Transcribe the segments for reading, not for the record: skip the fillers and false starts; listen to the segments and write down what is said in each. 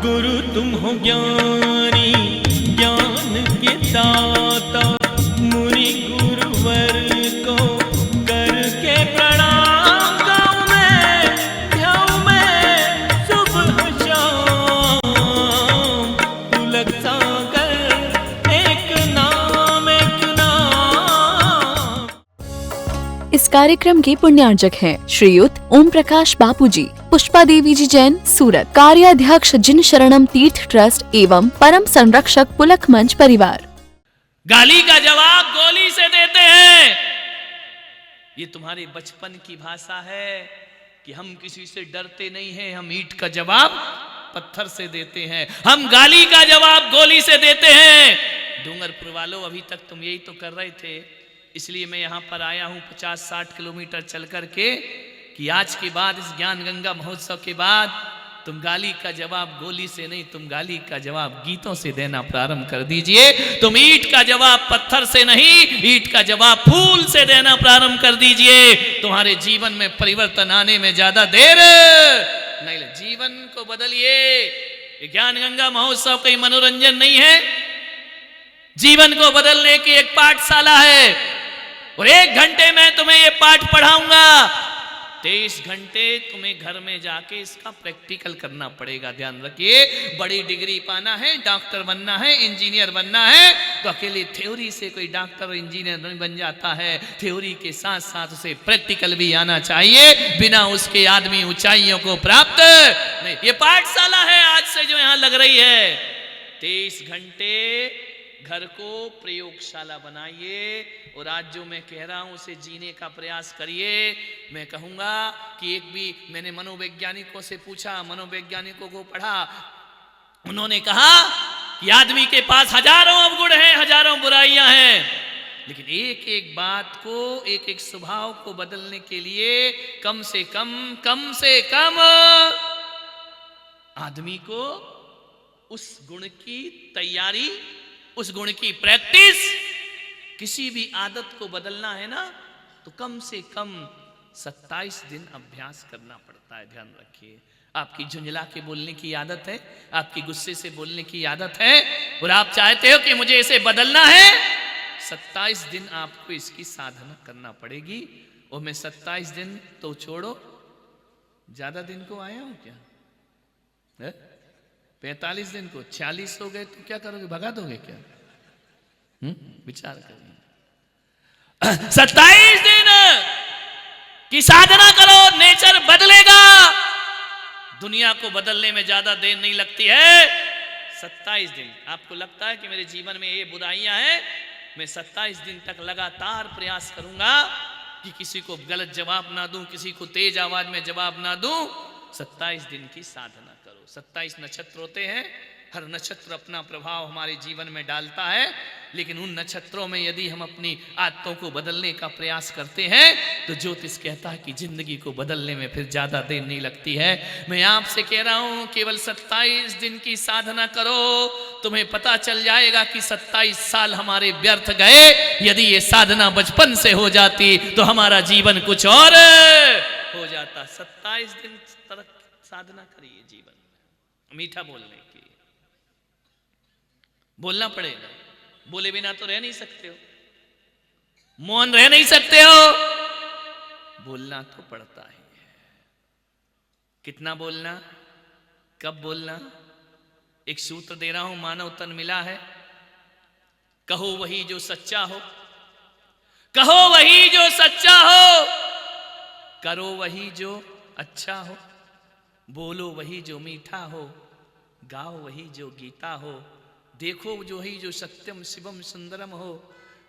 गुरु तुम हो ज्ञानी ज्ञान के दाता, मुनि गुरुवर को करके प्रणाम गाऊं मैं, ध्याऊं मैं सुबह शाम। पुलक सागर एक नाम एक नाम। इस कार्यक्रम के पुण्यार्जक हैं श्रीयुत ओम प्रकाश बापूजी, पुष्पा देवी जी जैन, सूरत। कार्याध्यक्ष जिन शरणम तीर्थ ट्रस्ट एवं परम संरक्षक पुलक मंच परिवार। गाली का जवाब गोली से देते हैं। ये तुम्हारे बचपन की भाषा है कि हम किसी से डरते नहीं हैं, हम ईंट का जवाब पत्थर से देते हैं, हम गाली का जवाब गोली से देते हैं। डूंगरपुर वालों, अभी तक तुम यही तो कर रहे थे, इसलिए मैं यहाँ पर आया हूँ 50-60 किलोमीटर चल करके कि आज के बाद, इस ज्ञान गंगा महोत्सव के बाद, तुम गाली का जवाब गोली से नहीं, तुम गाली का जवाब गीतों से देना प्रारंभ कर दीजिए। तुम ईंट का जवाब पत्थर से नहीं, ईंट का जवाब फूल से देना प्रारंभ कर दीजिए। तुम्हारे जीवन में परिवर्तन आने में ज्यादा देर नहीं। जीवन को बदलिए। ये ज्ञान गंगा महोत्सव कोई मनोरंजन नहीं है, जीवन को बदलने की एक पाठशाला है। और 1 घंटे में तुम्हें ये पाठ पढ़ाऊंगा, 23 घंटे तुम्हें घर में जाके इसका प्रैक्टिकल करना पड़ेगा। ध्यान रखिए, बड़ी डिग्री पाना है, डॉक्टर बनना है, इंजीनियर बनना है, तो अकेले थ्योरी से कोई डॉक्टर और इंजीनियर नहीं बन जाता है। थ्योरी के साथ साथ उसे प्रैक्टिकल भी आना चाहिए, बिना उसके आदमी ऊंचाइयों को प्राप्त नहीं। ये पाठशाला है आज से जो यहां लग रही है। 23 घंटे घर को प्रयोगशाला बनाइए, और आज जो मैं कह रहा हूं उसे जीने का प्रयास करिए। मैं कहूंगा कि एक भी मैंने मनोवैज्ञानिकों से पूछा, मनोवैज्ञानिकों को पढ़ा, उन्होंने कहा कि आदमी के पास हजारों अवगुण हैं, हजारों बुराइयां हैं, लेकिन एक एक बात को, एक एक स्वभाव को बदलने के लिए कम से कम आदमी को उस गुण की तैयारी, उस गुण की प्रैक्टिस, किसी भी आदत को बदलना है ना, तो कम से कम 27 दिन अभ्यास करना पड़ता है। ध्यान रखिए, आपकी झुंझला के बोलने की आदत है, आपकी गुस्से से बोलने की आदत है, और आप चाहते हो कि मुझे इसे बदलना है, 27 दिन आपको इसकी साधना करना पड़ेगी। और मैं 27 दिन तो छोड़ो, ज्यादा दिन को आया हूं क्या है? 45 दिन को 46 हो गए तो क्या करोगे, भगा दोगे क्या? विचार करिए। 27 दिन की साधना करो, नेचर बदलेगा। दुनिया को बदलने में ज्यादा देर नहीं लगती है। 27 दिन। आपको लगता है कि मेरे जीवन में ये बुराइयां हैं, मैं 27 दिन तक लगातार प्रयास करूंगा कि किसी को गलत जवाब ना दूं, किसी को तेज आवाज में जवाब ना दूं। 27 दिन की साधना करो। 27 नक्षत्र होते हैं, हर नक्षत्र अपना प्रभाव हमारे जीवन में डालता है, लेकिन उन नक्षत्रों में यदि हम अपनी आदतों को बदलने का प्रयास करते हैं तो ज्योतिष कहता है कि जिंदगी को बदलने में फिर ज्यादा देर नहीं लगती है। मैं आपसे कह रहा हूं, केवल 27 दिन की साधना करो, तुम्हें पता चल जाएगा कि 27 साल हमारे व्यर्थ गए। यदि ये साधना बचपन से हो जाती तो हमारा जीवन कुछ और हो जाता। 27 दिन तक साधना करिए जीवन में, मीठा बोलने की। बोलना पड़ेगा, बोले बिना तो रह नहीं सकते हो, मौन रह नहीं सकते हो, बोलना तो पड़ता ही है। कितना बोलना, कब बोलना? एक सूत्र दे रहा हूं, मानव तन मिला है। कहो वही जो सच्चा हो, कहो वही जो सच्चा हो, करो वही जो अच्छा हो, बोलो वही जो मीठा हो, गाओ वही जो गीता हो, देखो जो ही जो सत्यम शिवम सुंदरम हो,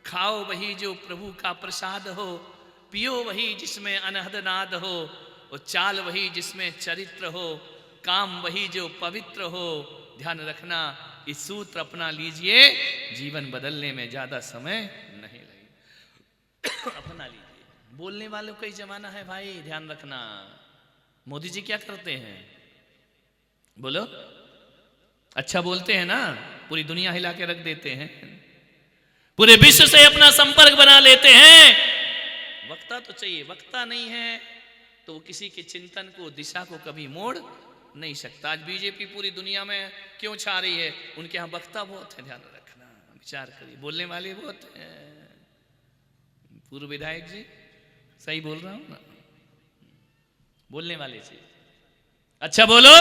खाओ वही जो प्रभु का प्रसाद हो, पियो वही जिसमें अनहद नाद हो, और चाल वही जिसमें चरित्र हो, काम वही जो पवित्र हो। ध्यान रखना, इस सूत्र अपना लीजिए, जीवन बदलने में ज्यादा समय नहीं लगेगा। अपना लीजिए। बोलने वालों का ही जमाना है भाई, ध्यान रखना। मोदी जी क्या करते हैं? बोलो, अच्छा बोलते हैं ना, पूरी दुनिया हिला के रख देते हैं, पूरे विश्व से अपना संपर्क बना लेते हैं। वक्ता तो चाहिए, वक्ता नहीं है तो वो किसी के चिंतन को, दिशा को कभी मोड़ नहीं सकता। आज बीजेपी पूरी दुनिया में क्यों छा रही है? उनके यहाँ वक्ता बहुत है, ध्यान रखना, विचार करिए, बोलने वाले बहुत हैं। पूर्व विधायक जी, सही बोल रहा हूं ना? बोलने वाले जी, अच्छा बोलो,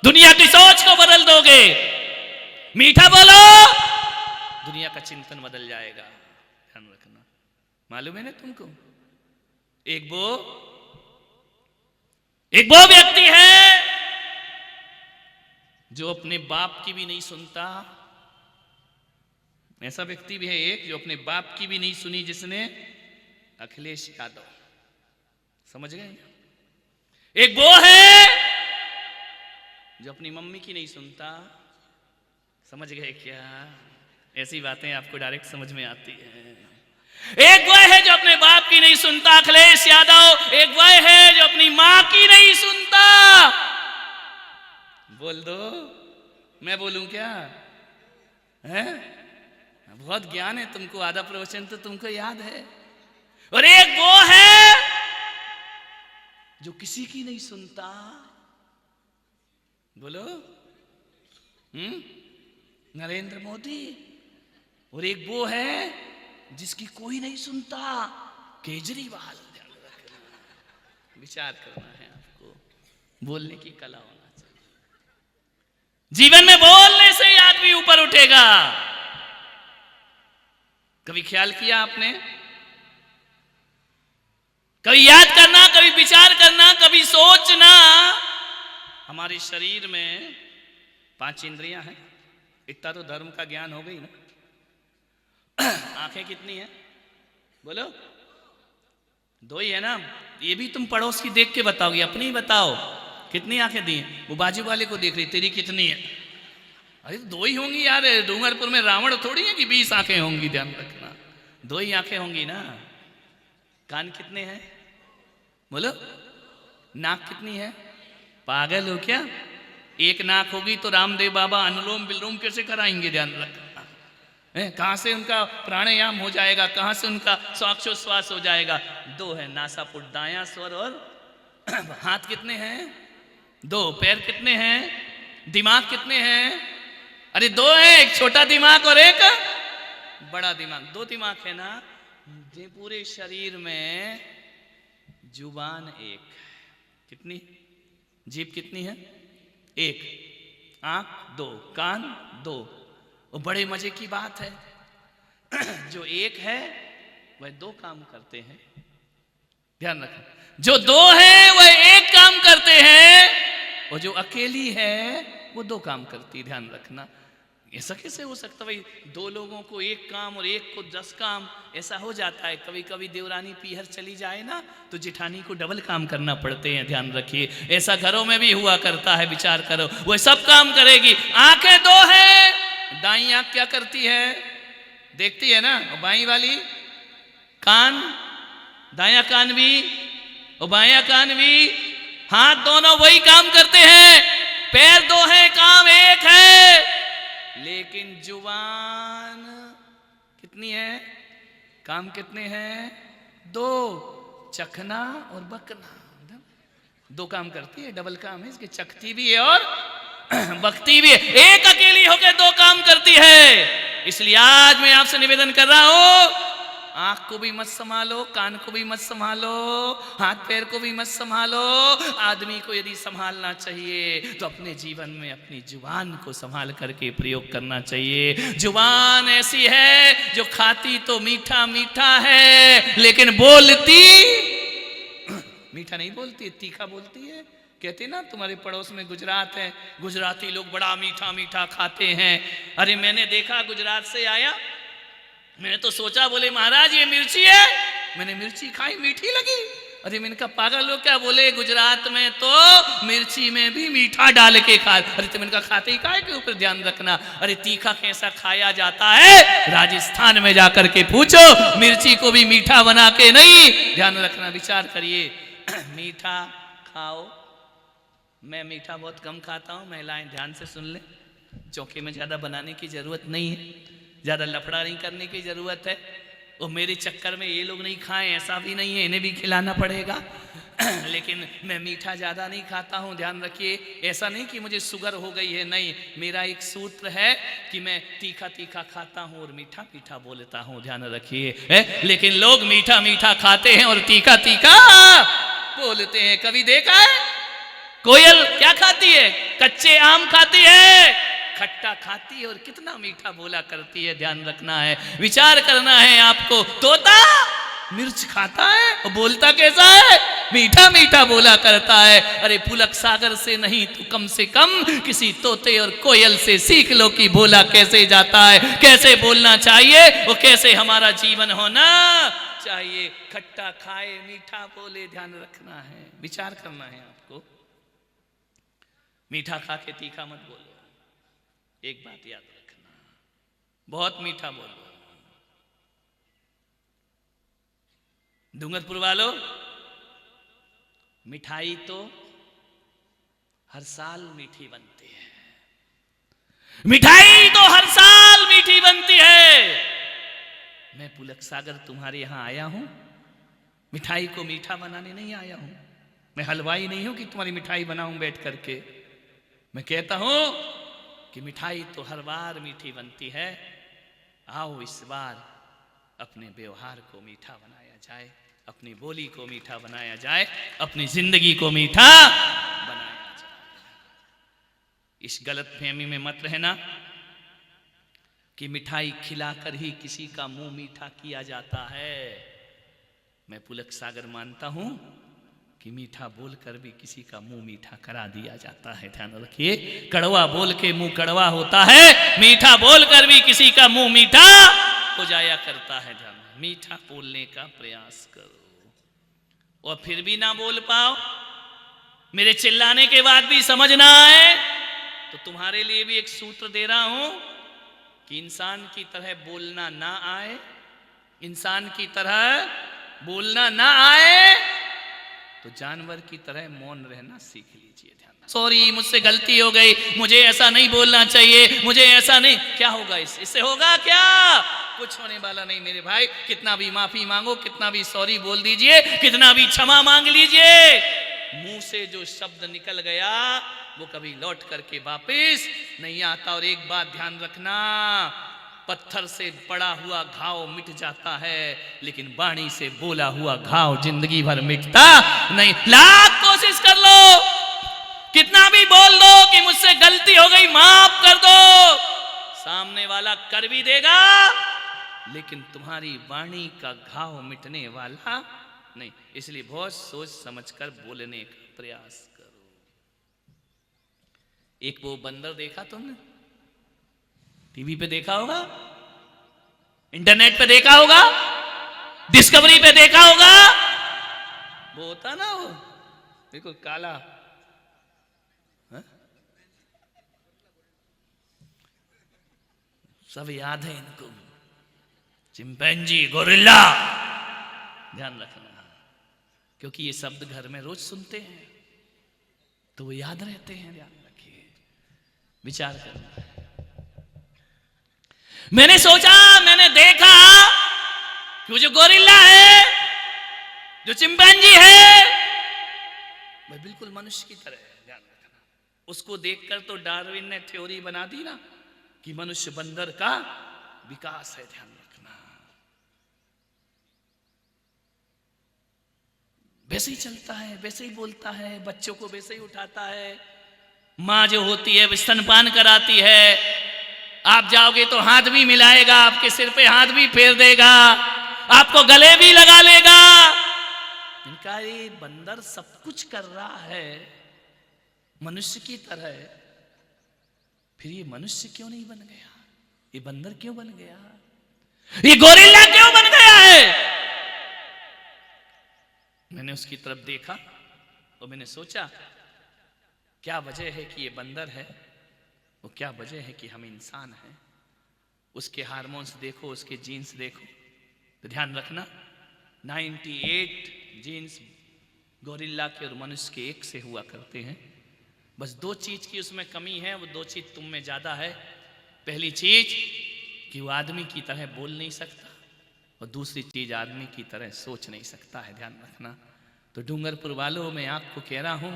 दुनिया की सोच को बदल दोगे। मीठा बोलो, दुनिया का चिंतन बदल जाएगा, ध्यान रखना। मालूम है ना तुमको? एक वो व्यक्ति है जो अपने बाप की भी नहीं सुनता। ऐसा व्यक्ति भी है एक जो अपने बाप की भी नहीं सुनी, जिसने अखिलेश यादव, समझ गए? एक वो है जो अपनी मम्मी की नहीं सुनता, समझ गए क्या? ऐसी बातें आपको डायरेक्ट समझ में आती है। एक वह है जो अपने बाप की नहीं सुनता, अखिलेश यादव। एक वह है जो अपनी मां की नहीं सुनता। बोल दो, मैं बोलूं क्या? है? बहुत ज्ञान है तुमको, आधा प्रवचन तो तुमको याद है। और एक वो है जो किसी की नहीं सुनता। बोलो, नरेंद्र मोदी। और एक वो है जिसकी कोई नहीं सुनता, केजरीवाल। ध्यान रखना, विचार करना है आपको, बोलने की कला होना चाहिए। जीवन में बोलने से ही आदमी ऊपर उठेगा। कभी ख्याल किया आपने? कभी याद करना, कभी विचार करना, कभी सोचना। हमारे शरीर में 5 इंद्रियां हैं। इतना तो धर्म का ज्ञान हो गई ना। आंखें कितनी है? बोलो, 2 ही है ना? ये भी तुम पड़ोस की देख के बताओगे, अपनी ही बताओ। कितनी आंखें दी? वो बाजू वाले को देख रही, तेरी कितनी है? अरे 2 ही होंगी यार, डूंगरपुर में रावण थोड़ी है कि 20 आंखें होंगी, ध्यान रखना। 2 ही आंखें होंगी ना। कान कितने हैं? बोलो, नाक कितनी है? पागल हो क्या? 1 नाक होगी तो रामदेव बाबा अनुलोम विलोम कैसे कराएंगे? ध्यान रखना। कहां से उनका प्राणायाम हो जाएगा, कहां से उनका श्वासोच्छ्वास हो जाएगा? 2 है, नासापुट, दायां स्वर। और हाथ कितने हैं? 2। पैर कितने हैं? दिमाग कितने हैं? अरे 2 है, एक छोटा दिमाग और एक बड़ा दिमाग। 2 दिमाग है ना। ये पूरे शरीर में जुबान 1, कितनी? जीभ कितनी है? 1। आंख 2, कान 2। और बड़े मजे की बात है, जो 1 है वह 2 काम करते हैं। ध्यान रखना, जो 2 है वह 1 काम करते हैं, और जो अकेली है वो 2 काम करती है। ध्यान रखना। ऐसा कैसे हो सकता भाई? 2 लोगों को 1 काम और 1 को 10 काम, ऐसा हो जाता है। कभी कभी देवरानी पीहर चली जाए ना तो जिठानी को डबल काम करना पड़ते हैं, ध्यान रखिए। ऐसा घरों में भी हुआ करता है, विचार करो। वो सब काम करेगी। आंखें 2 है, दाईं आंख क्या करती है? देखती है ना। और बाईं वाली कान, दायां कान भी और बायां कान भी, हाथ दोनों वही काम करते हैं। पैर 2 हैं, काम 1 है। लेकिन जुबान कितनी है? काम कितने हैं? 2। चखना और बकना, 2 काम करती है, डबल काम है इसके। चखती भी है और बकती भी है। एक अकेली होकर 2 काम करती है। इसलिए आज मैं आपसे निवेदन कर रहा हूं, आंख को भी मत संभालो, कान को भी मत संभालो, हाथ पैर को भी मत संभालो। आदमी को यदि संभालना चाहिए तो अपने जीवन में अपनी जुबान को संभाल करके प्रयोग करना चाहिए। जुबान ऐसी है जो खाती तो मीठा मीठा है, लेकिन बोलती मीठा नहीं बोलती, तीखा बोलती है। कहते ना तुम्हारे पड़ोस में गुजरात है, गुजराती लोग बड़ा मीठा मीठा खाते हैं। अरे मैंने देखा, गुजरात से आया, मैंने तो सोचा, बोले महाराज ये मिर्ची है। मैंने मिर्ची खाई, मीठी लगी। अरे मैंने कहा पागल लोग क्या? बोले गुजरात में तो मिर्ची में भी मीठा डाल के खा। अरे तो मैंने कहा खाते ही खाए के ऊपर ध्यान रखना। अरे तीखा कैसा खाया जाता है, राजस्थान में जाकर के पूछो, मिर्ची को भी मीठा बना के नहीं। ध्यान रखना, विचार करिए। मीठा खाओ। मैं मीठा बहुत कम खाता हूँ, महिलाएं ध्यान से सुन ले। चौके में ज्यादा बनाने की जरूरत नहीं है, ज्यादा लफड़ा नहीं करने की जरूरत है। और मेरे चक्कर में ये लोग नहीं खाएं ऐसा भी नहीं है, इन्हें भी खिलाना पड़ेगा। लेकिन मैं मीठा ज़्यादा नहीं खाता हूँ, ध्यान रखिए। ऐसा नहीं कि मुझे शुगर हो गई है, नहीं, मेरा एक सूत्र है कि मैं तीखा तीखा खाता हूँ और मीठा मीठा बोलता हूँ, ध्यान रखिए। लेकिन लोग मीठा मीठा खाते हैं और तीखा तीखा बोलते हैं। कभी देखा है कोयल क्या खाती है? कच्चे आम खाती है, खट्टा खाती है और कितना मीठा बोला करती है, ध्यान रखना है, विचार करना है आपको। तोता मिर्च खाता है और बोलता कैसा है? मीठा मीठा बोला करता है। अरे पुलक सागर से नहीं तो कम से कम किसी तोते और कोयल से सीख लो कि बोला कैसे जाता है, कैसे बोलना चाहिए और कैसे हमारा जीवन होना चाहिए। खट्टा खाए मीठा बोले, ध्यान रखना है, विचार करना है आपको। मीठा खा के तीखा मत बोलो, एक बात याद रखना, बहुत मीठा बोलो। डूंगरपुर वालों, मिठाई तो हर साल मीठी बनती है, मिठाई तो हर साल मीठी बनती है। मैं पुलक सागर तुम्हारे यहां आया हूं, मिठाई को मीठा बनाने नहीं आया हूं। मैं हलवाई नहीं हूं कि तुम्हारी मिठाई बनाऊं बैठ करके। मैं कहता हूं कि मिठाई तो हर बार मीठी बनती है। आओ इस बार अपने व्यवहार को मीठा बनाया जाए, अपनी बोली को मीठा बनाया जाए, अपनी जिंदगी को मीठा बनाया जाए। इस गलत फहमी में मत रहना कि मिठाई खिलाकर ही किसी का मुंह मीठा किया जाता है। मैं पुलक सागर मानता हूं कि मीठा बोलकर भी किसी का मुंह मीठा करा दिया जाता है, ध्यान रखिए। कड़वा बोल के मुंह कड़वा होता है, मीठा बोलकर भी किसी का मुंह मीठा हो जाया करता है। ध्यान, मीठा बोलने का प्रयास करो। और फिर भी ना बोल पाओ, मेरे चिल्लाने के बाद भी समझ ना आए, तो तुम्हारे लिए भी एक सूत्र दे रहा हूं कि इंसान की तरह बोलना ना आए, इंसान की तरह बोलना ना आए तो जानवर की तरह मौन रहना सीख लीजिए। ध्यान, सॉरी मुझसे गलती हो गई, मुझे ऐसा नहीं बोलना चाहिए, मुझे ऐसा नहीं। क्या होगा इससे? होगा क्या? कुछ होने वाला नहीं मेरे भाई। कितना भी माफी मांगो, कितना भी सॉरी बोल दीजिए, कितना भी क्षमा मांग लीजिए, मुंह से जो शब्द निकल गया वो कभी लौट करके वापस नहीं आता। और एक बात ध्यान रखना, पत्थर से पड़ा हुआ घाव मिट जाता है, लेकिन वाणी से बोला हुआ घाव जिंदगी भर मिटता नहीं। लाख कोशिश कर लो, कितना भी बोल दो कि मुझसे गलती हो गई, माफ कर दो, सामने वाला कर भी देगा, लेकिन तुम्हारी वाणी का घाव मिटने वाला नहीं। इसलिए बहुत सोच समझकर बोलने का प्रयास करो। एक वो बंदर देखा तुमने? टीवी पे देखा होगा, इंटरनेट पे देखा होगा, डिस्कवरी पे देखा होगा। वो होता ना, वो बिल्कुल काला, हा? सब याद है इनको, चिंपैंजी, गोरिल्ला, ध्यान रखना, क्योंकि ये शब्द घर में रोज सुनते हैं तो वो याद रहते हैं। ध्यान रखिए, विचार करना। मैंने सोचा, मैंने देखा कि वो जो गोरिल्ला है, जो चिंपैंजी है, वह बिल्कुल मनुष्य की तरह है। ध्यान रखना, उसको देखकर तो डार्विन ने थ्योरी बना दी ना कि मनुष्य बंदर का विकास है। ध्यान रखना, वैसे ही चलता है, वैसे ही बोलता है, बच्चों को वैसे ही उठाता है। माँ जो होती है वो स्तनपान कराती है, आप जाओगे तो हाथ भी मिलाएगा, आपके सिर पे हाथ भी फेर देगा, आपको गले भी लगा लेगा। इनका ये बंदर सब कुछ कर रहा है मनुष्य की तरह, फिर ये मनुष्य क्यों नहीं बन गया? ये बंदर क्यों बन गया? ये गोरिल्ला क्यों बन गया है? मैंने उसकी तरफ देखा और मैंने सोचा क्या वजह है कि ये बंदर है, वो क्या वजह है कि हम इंसान हैं। उसके हार्मोन्स देखो, उसके जीन्स देखो, तो ध्यान रखना 98 जीन्स गोरिल्ला के और मनुष्य के एक से हुआ करते हैं। बस दो चीज की उसमें कमी है, वो दो चीज तुम में ज्यादा है। पहली चीज कि वो आदमी की तरह बोल नहीं सकता, और दूसरी चीज आदमी की तरह सोच नहीं सकता है। ध्यान रखना, तो डूंगरपुर वालों, मैं आपको कह रहा हूं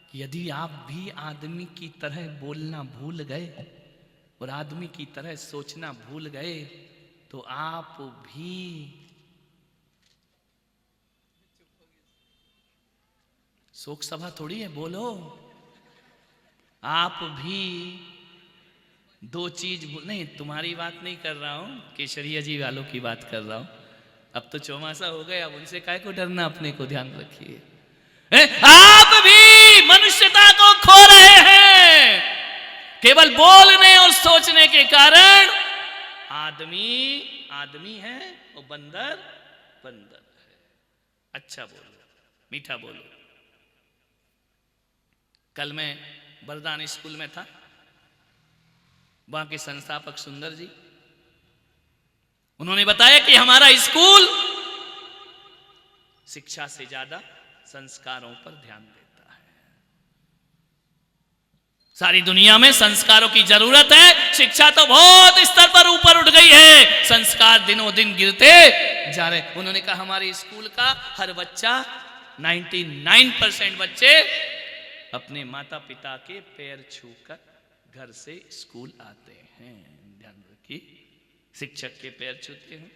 कि यदि आप भी आदमी की तरह बोलना भूल गए और आदमी की तरह सोचना भूल गए तो आप भी शोक सभा थोड़ी है, बोलो। आप भी दो चीज नहीं, तुम्हारी बात नहीं कर रहा हूं, केशरिया जी वालों की बात कर रहा हूं। अब तो चौमासा हो गए, अब उनसे काहे को डरना, अपने को ध्यान रखिए। आप भी मनुष्यता को खो रहे हैं केवल बोलने और सोचने के कारण। आदमी है और बंदर है। अच्छा बोलो, मीठा बोलो। कल मैं बरदान स्कूल में था, वहां के संस्थापक सुंदर जी, उन्होंने बताया कि हमारा स्कूल शिक्षा से ज्यादा संस्कारों पर ध्यान देता है। सारी दुनिया में संस्कारों की जरूरत है। शिक्षा तो बहुत स्तर पर ऊपर उठ गई है, संस्कार दिनों दिन गिरते जा रहे। उन्होंने कहा हमारे स्कूल का हर बच्चा 99% बच्चे अपने माता पिता के पैर छूकर घर से स्कूल आते हैं। ध्यान रखिए, शिक्षक के पैर छूते हैं।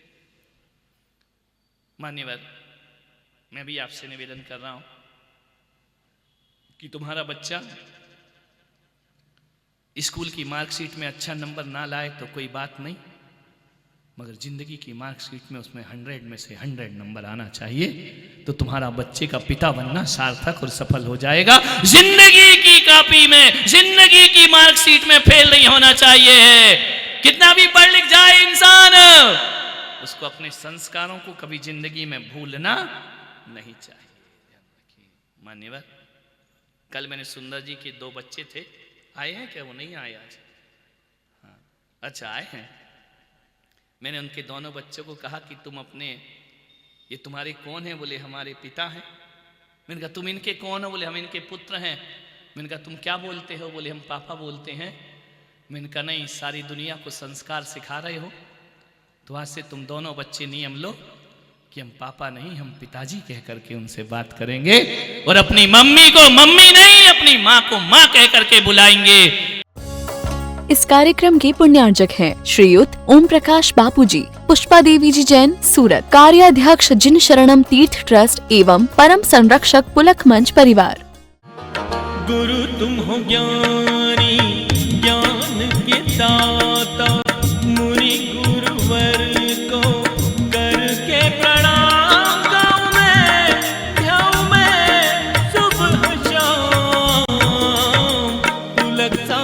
मान्यवर, मैं भी आपसे निवेदन कर रहा हूं कि तुम्हारा बच्चा स्कूल की मार्कशीट में अच्छा नंबर ना लाए तो कोई बात नहीं, मगर जिंदगी की मार्कशीट में उसमें 100 में से 100 नंबर आना चाहिए, तो तुम्हारा बच्चे का पिता बनना सार्थक और सफल हो जाएगा। जिंदगी की कॉपी में, जिंदगी की मार्कशीट में फेल नहीं होना चाहिए। कितना भी पढ़ लिख जाए इंसान, उसको अपने संस्कारों को कभी जिंदगी में भूलना नहीं चाहिए। मान्यवर, कल मैंने सुंदर जी के 2 बच्चे थे, आए हैं क्या? वो नहीं आए आज? हाँ, अच्छा आए हैं। मैंने उनके दोनों बच्चों को कहा कि तुम अपने, ये तुम्हारे कौन है? बोले हमारे पिता हैं। मैंने कहा तुम इनके कौन हो? बोले हम इनके पुत्र हैं। मैंने कहा तुम क्या बोलते हो? बोले हम पापा बोलते हैं। मैंने कहा नहीं, सारी दुनिया को संस्कार सिखा रहे हो, तो आज से तुम दोनों बच्चे नियम लो कि हम पापा नहीं, हम पिताजी कह करके उनसे बात करेंगे, और अपनी मम्मी को मम्मी नहीं, अपनी माँ को माँ कह करके बुलाएंगे। इस कार्यक्रम के पुण्यार्जक हैं श्रीयुत ओम प्रकाश बापूजी, पुष्पा देवी जी जैन, सूरत। कार्याध्यक्ष जिन शरणम तीर्थ ट्रस्ट एवं परम संरक्षक पुलक मंच परिवार। गुरु तुम हो ज्ञानी, ज्ञान के दाता, मुनि गुरुवर को करके प्रणाम। गाँव में ध्यान में सुबह शाम पुलक सा